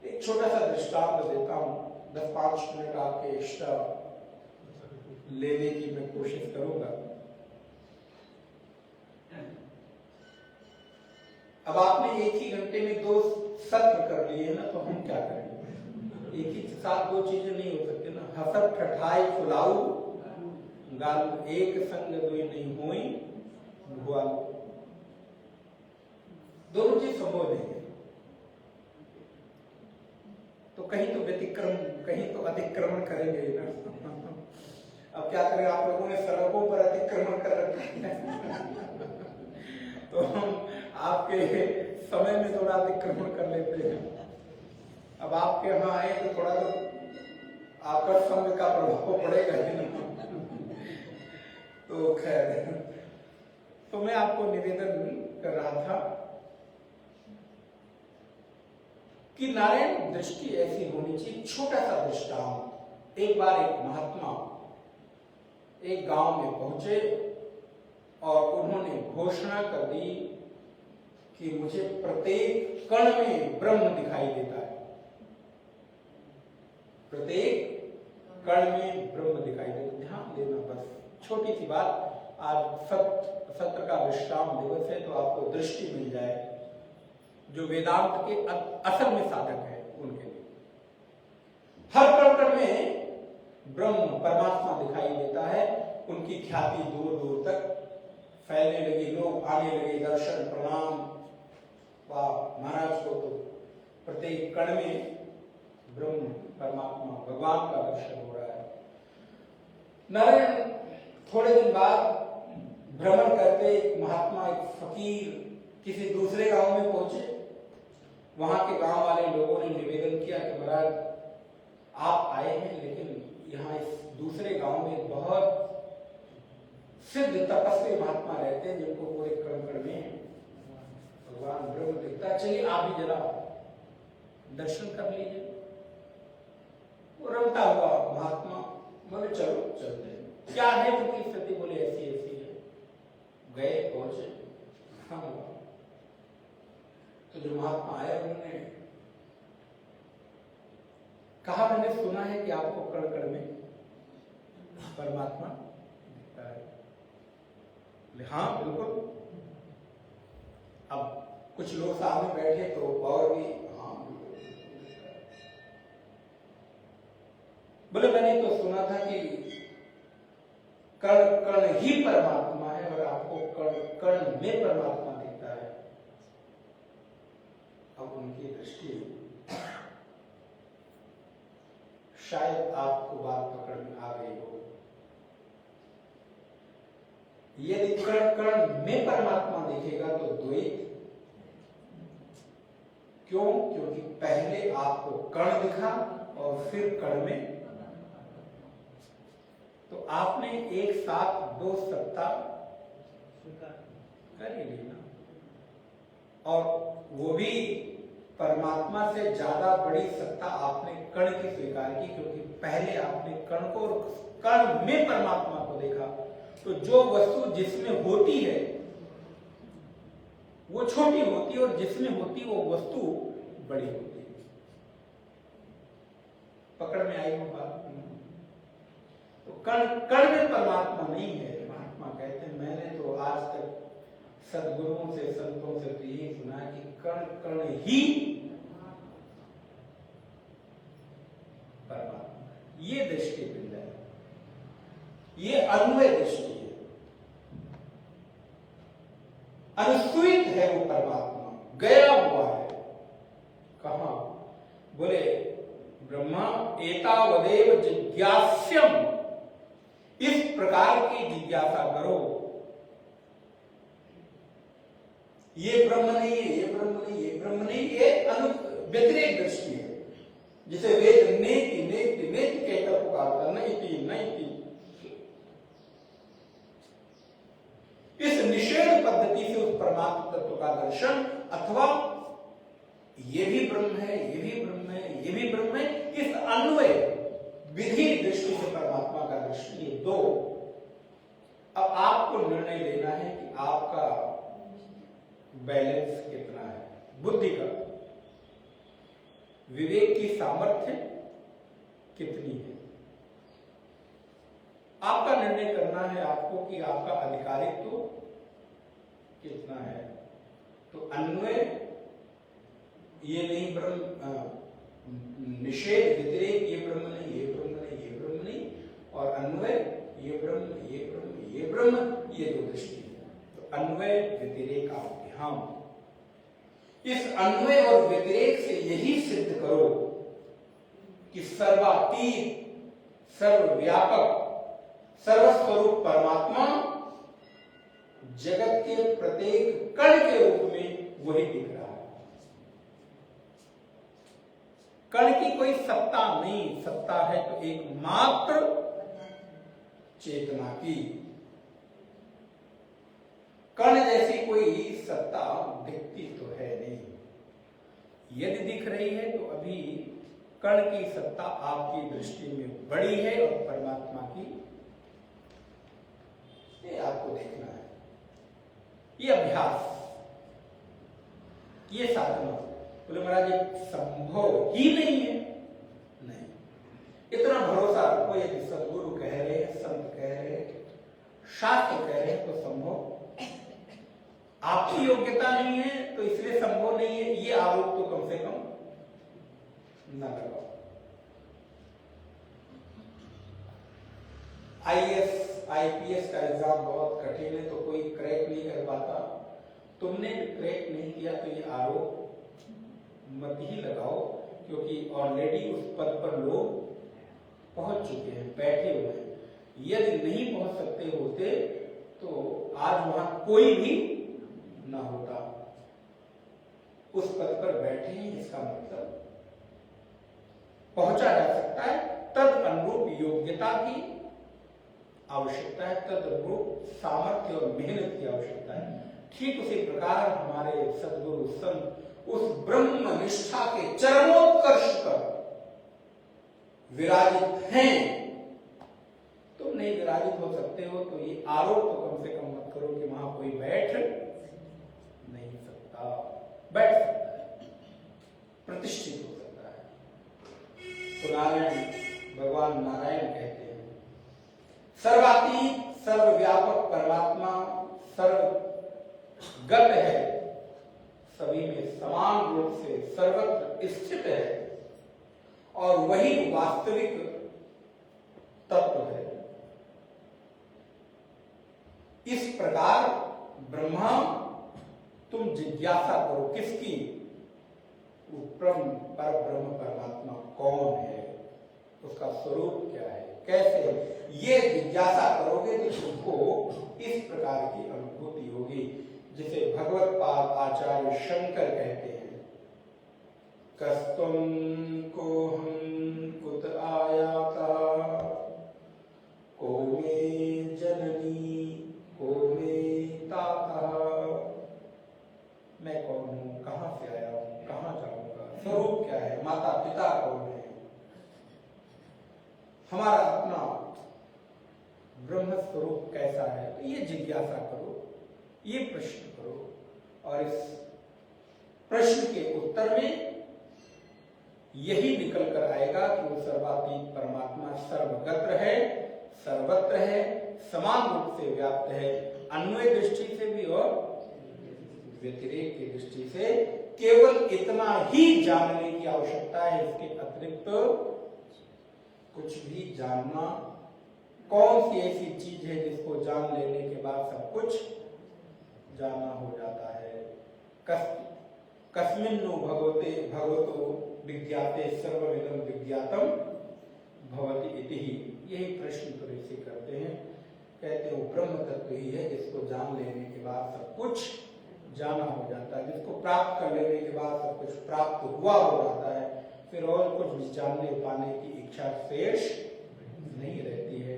एक छोटा सा दृष्टांत देता हूं, 10-5 मिनट आपके एक्स्ट्रा लेने की मैं कोशिश करूंगा। अब आपने एक ही घंटे में 2 सत्र कर लिए ना, तो हम क्या करें? एक ही साथ 2 चीजें नहीं हो सकती ना। हसत ठठाई फुलाऊ गाल, एक संग दुई नहीं हुई भुआल, दोनों चीज संभव नहीं है। तो कहीं तो व्यतिक्रम, कहीं तो अतिक्रमण करेंगे ना। अब क्या करें, आप लोगों ने सड़कों पर अतिक्रमण कर रखा है तो हम आपके समय में थोड़ा अतिक्रमण कर लेते हैं। अब आपके यहाँ आए तो थोड़ा तो आपका संघ का प्रभाव पड़ेगा ही ना। तो खैर, तो मैं आपको निवेदन कर रहा था कि नारायण दृष्टि ऐसी होनी चाहिए। छोटा सा दृष्टांत, एक बार एक महात्मा एक गांव में पहुंचे और उन्होंने घोषणा कर दी कि मुझे प्रत्येक कण में ब्रह्म दिखाई देता है, प्रत्येक कण में ब्रह्म दिखाई देता है। ध्यान देना, बस छोटी सी बात। आज सत्र का विश्राम दिवस है, तो आपको दृष्टि मिल जाए जो वेदांत के असल में साधक है उनके लिए। हर कण कण में ब्रह्म परमात्मा दिखाई देता है, उनकी ख्याति दूर दूर तक फैलने लगी, लोग आने लगे, दर्शन प्रणाम, वाह महाराज को तो प्रत्येक कण में ब्रह्म परमात्मा भगवान का दर्शन हो रहा है। नारायण थोड़े दिन बाद भ्रमण करते एक महात्मा, एक फकीर किसी दूसरे गांव में पहुंचे। वहां के गांव वाले लोगों ने निवेदन किया कि महाराज आप आए हैं, लेकिन यहाँ इस दूसरे गांव में बहुत सिद्ध तपस्वी महात्मा रहते हैं जिनको पूरे कण कण में भगवान ब्रह्म दिखता है, चलिए आप भी जरा दर्शन कर लीजिए। वो रमता हुआ महात्मा बोले चलो चलते हैं। क्या है उनकी स्थिति? बोले ऐसी ऐसी है। जो महात्मा आए उन्होंने कहा, मैंने सुना है कि आपको कण कण में परमात्मा दिखता है। हाँ बिल्कुल। अब कुछ लोग सामने बैठे तो और भी हाँ बोले, मैंने तो सुना था कि कण कण ही परमात्मा है और आपको कण कण में परमात्मा दिखता है। अब उनकी दृष्टि, शायद आपको बात पकड़ में आ गई हो, यदि कण कण में परमात्मा दिखेगा तो द्वैत। क्यों? क्योंकि पहले आपको कण दिखा और फिर कण में, तो आपने एक साथ दो सत्ता कर ही ली ना, और वो भी परमात्मा से ज्यादा बड़ी सत्ता आपने कण की स्वीकार की, क्योंकि पहले आपने कण को और कण में परमात्मा को देखा। तो जो वस्तु जिसमें होती है वो छोटी होती है और जिसमें होती वो वस्तु बड़ी होती है। पकड़ में आई हो बात? तो कण कण में परमात्मा नहीं है। महात्मा कहते हैं, मैंने तो आज तक सद्गुरुओं से संतों से तो यही सुना कि कण कण ही परमात्मा। ये दृष्टि पिंड है, ये अन्वय दृष्टि है, अनुस्यूत है वो परमात्मा, गया हुआ है। कहां? बोले ब्रह्मा एतावदेव जिज्ञास्यम, इस प्रकार की जिज्ञासा करो। ये ब्रह्म नहीं है, ये ब्रह्म नहीं, ये ब्रह्म नहीं, ये व्यतिरेक दृष्टि है। जिसे वेद नेति नेति नेति कहकर पुकारता, नहीं थी नहीं थी। इस निषेध पद्धति से उस परमात्मा तत्व का दर्शन, अथवा ये भी ब्रह्म है, ये भी ब्रह्म है, ये भी ब्रह्म है, इस अन्वय विधि दृष्टि से परमात्मा का दर्शन, ये दो। अब आपको निर्णय लेना है कि आपका बैलेंस कितना है, बुद्धि का, विवेक की सामर्थ्य कितनी है। आपका निर्णय करना है आपको कि आपका अधिकारित्व कितना है। तो अन्वय ये नहीं ब्रह्म, निषेध व्यतिरेक ये ब्रह्म नहीं, ये ब्रह्म नहीं, ये ब्रह्म नहीं, और अन्वय ये ब्रह्म, ये ब्रह्म, ये ब्रह्म, ये दो दृष्टि है। तो अन्वय व्यतिरेक अभ्याम, इस अन्वय और व्यतिरेक से यही सिद्ध करो कि सर्वातीत, सर्वव्यापक, सर्वस्वरूप परमात्मा जगत के प्रत्येक कण के रूप में वही दिख रहा है। कण की कोई सत्ता नहीं, सत्ता है तो एकमात्र चेतना की। कण जैसी कोई सत्ता दिखती तो है नहीं। यदि दिख रही है तो अभी कण की सत्ता आपकी दृष्टि में बड़ी है और परमात्मा की, ये आपको देखना है। ये अभ्यास, ये साधना। बोले महाराज ये संभव ही नहीं है। नहीं, इतना भरोसा रखो, यदि सदगुरु कह रहे हैं, संत कह रहे हैं, शास्त्र कह रहे हैं तो संभव। आपकी योग्यता नहीं है तो इसलिए संभव नहीं है, ये आरोप तो कम से कम न लगाओ। आईएएस आईपीएस का एग्जाम बहुत कठिन है तो कोई क्रैक नहीं कर पाता। तुमने क्रैक नहीं किया तो ये आरोप मत ही लगाओ, क्योंकि ऑलरेडी उस पद पर लोग पहुंच चुके हैं, बैठे हुए हैं। यदि नहीं पहुंच सकते होते तो आज वहां कोई भी ना होता। उस पद पर बैठे हैं, इसका मतलब पहुंचा जा सकता है। तद अनुरूप योग्यता की आवश्यकता है, तद अनुरूप सामर्थ्य और मेहनत की आवश्यकता है। ठीक उसी प्रकार हमारे सद्गुरु संत उस ब्रह्म निष्ठा के चरमोत्कर्ष पर विराजित हैं। तुम नहीं विराजित हो सकते हो तो ये आरोप तो कम से कम मत करो कि वहां कोई बैठ नहीं सकता। बैठ सकता है, भगवान नारायण कहते हैं। सर्वातीत सर्वव्यापक परमात्मा सर्वगत है, सभी में समान रूप से सर्वत्र स्थित है और वही वास्तविक तत्व है। इस प्रकार ब्रह्मा तुम जिज्ञासा करो किसकी? पर ब्रह्म परमात्मा कौन है, उसका स्वरूप क्या है, कैसे? ये जिज्ञासा करोगे तो तुमको इस प्रकार की अनुभूति होगी, जिसे भगवत पाद आचार्य शंकर कहते हैं, कस्तुम को हम कुत आयाता, को मे जननी को मे ताता। मैं कौन हूँ, कहाँ से आया हूँ, कहाँ जाऊंगा, स्वरूप क्या है, माता पिता कौन है, हमारा अपना ब्रह्म स्वरूप कैसा है? तो ये जिज्ञासा करो, ये प्रश्न करो, और इस प्रश्न के उत्तर में यही निकल कर आएगा कि वो सर्वातीत परमात्मा सर्वगत्र है, सर्वत्र है, समान रूप से व्याप्त है, अन्वय दृष्टि से भी और व्यतिरेक की दृष्टि से। केवल इतना ही जानने की आवश्यकता है, इसके अतिरिक्त कुछ भी जानना, कौन सी ऐसी चीज है जिसको जान लेने के बाद सब कुछ जाना हो जाता है? कस्मिन्नु भगवतो विज्ञाते सर्वविदं विज्ञातम भवति इति। यही प्रश्न तो ऋषि करते हैं, कहते हैं वो ब्रह्म तत्व ही है जिसको जान लेने के बाद सब कुछ जाना हो जाता है, जिसको प्राप्त कर लेने के बाद सब कुछ प्राप्त हुआ हो जाता है, फिर और कुछ भी जानने पाने की इच्छा शेष नहीं रहती है।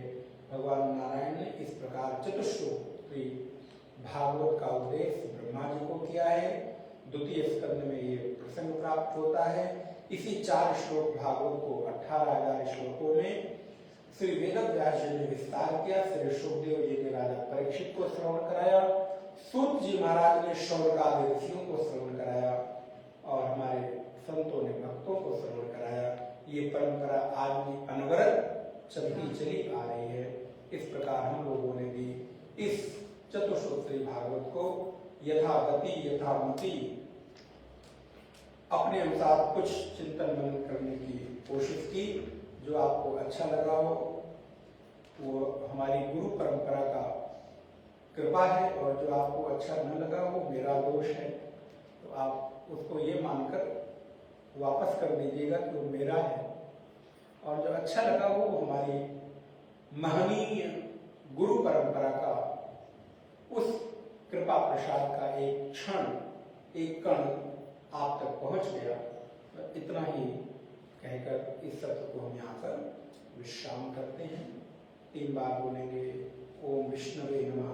भगवान नारायण ने इस प्रकार चतुश्लोकी भागवत का उपदेश ब्रह्मा जी को किया है। द्वितीय स्कंद में ये प्रसंग प्राप्त होता है। इसी 4 श्लोक भागवत को 18,000 श्लोकों में श्री वेदव्यास जी ने विस्तार किया। श्री सुखदेव जी ने राजा परीक्षित को श्रवण कराया, सूत जी महाराज ने शौनकादि ऋषियों को श्रवण कराया, और हमारे संतों ने भक्तों को श्रवण कराया। ये परंपरा आज भी अनवरत चलती चली आ रही है। इस प्रकार हम लोगों ने भी इस चतुश्लोकी भागवत को यथागति यथामति अपने अनुसार कुछ चिंतन मनन करने की कोशिश की। जो आपको अच्छा लगा हो वो हमारी गुरु परंपरा का कृपा है, और जो आपको अच्छा न लगा वो मेरा दोष है, तो आप उसको ये मानकर वापस कर दीजिएगा कि वो मेरा है, और जो अच्छा लगा वो हमारी महनीय गुरु परंपरा का उस कृपा प्रसाद का एक क्षण, एक कण आप तक पहुंच गया। तो इतना ही कहकर इस सत्र को हम यहाँ पर विश्राम करते हैं। 3 बार बोलेंगे ओम विष्णवे नमः,